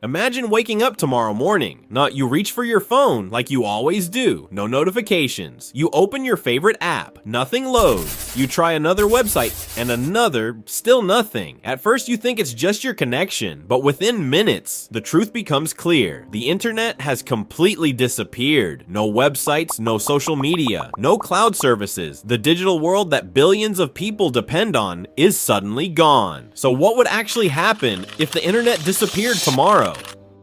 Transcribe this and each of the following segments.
Imagine waking up tomorrow morning. You reach for your phone like you always do. No notifications. You open your favorite app. Nothing loads. You try another website and another, still nothing. At first you think it's just your connection, but within minutes, the truth becomes clear. The internet has completely disappeared. No websites, no social media, no cloud services. The digital world that billions of people depend on is suddenly gone. So what would actually happen if the internet disappeared tomorrow?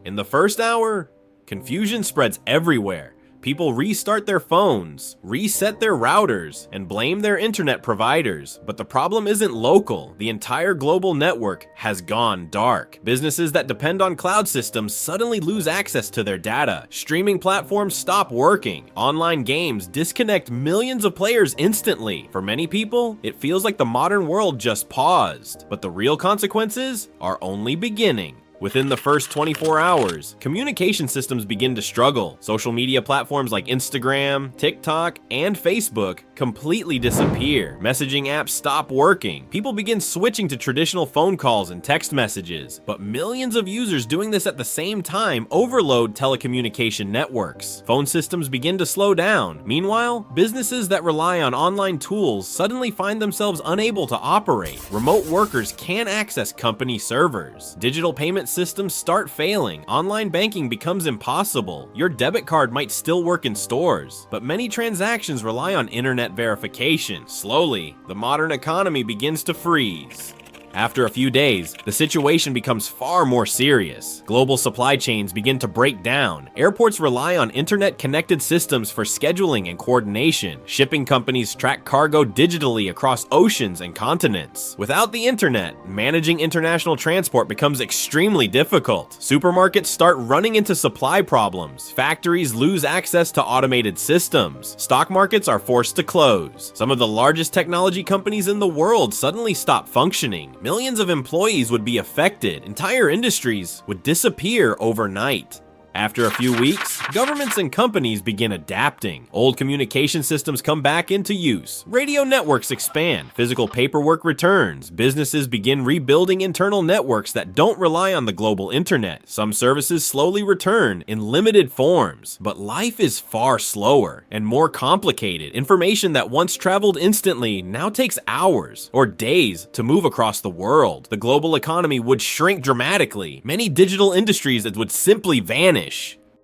In the first hour, confusion spreads everywhere. People restart their phones, reset their routers, and blame their internet providers. But the problem isn't local. The entire global network has gone dark. Businesses that depend on cloud systems suddenly lose access to their data. Streaming platforms stop working. Online games disconnect millions of players instantly. For many people, it feels like the modern world just paused. But the real consequences are only beginning. Within the first 24 hours, communication systems begin to struggle. Social media platforms like Instagram, TikTok, and Facebook completely disappear. Messaging apps stop working. People begin switching to traditional phone calls and text messages. But millions of users doing this at the same time overload telecommunication networks. Phone systems begin to slow down. Meanwhile, businesses that rely on online tools suddenly find themselves unable to operate. Remote workers can't access company servers. Digital payment systems start failing. Online banking becomes impossible. Your debit card might still work in stores, but many transactions rely on internet verification. Slowly, the modern economy begins to freeze. After a few days, the situation becomes far more serious. Global supply chains begin to break down. Airports rely on internet-connected systems for scheduling and coordination. Shipping companies track cargo digitally across oceans and continents. Without the internet, managing international transport becomes extremely difficult. Supermarkets start running into supply problems. Factories lose access to automated systems. Stock markets are forced to close. Some of the largest technology companies in the world suddenly stop functioning. Millions of employees would be affected. Entire industries would disappear overnight. After a few weeks, governments and companies begin adapting. Old communication systems come back into use. Radio networks expand. Physical paperwork returns. Businesses begin rebuilding internal networks that don't rely on the global internet. Some services slowly return in limited forms. But life is far slower and more complicated. Information that once traveled instantly now takes hours or days to move across the world. The global economy would shrink dramatically. Many digital industries that would simply vanish.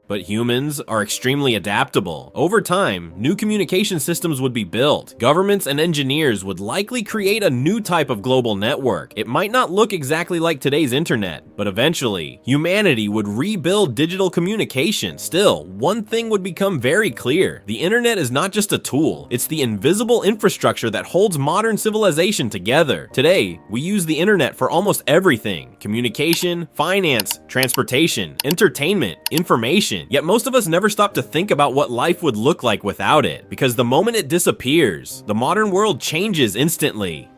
But humans are extremely adaptable. Over time, new communication systems would be built. Governments and engineers would likely create a new type of global network. It might not look exactly like today's internet, but eventually, humanity would rebuild digital communication. Still, one thing would become very clear. The internet is not just a tool. It's the invisible infrastructure that holds modern civilization together. Today, we use the internet for almost everything. Communication, finance, transportation, entertainment, information. Yet most of us never stop to think about what life would look like without it, because the moment it disappears, the modern world changes instantly.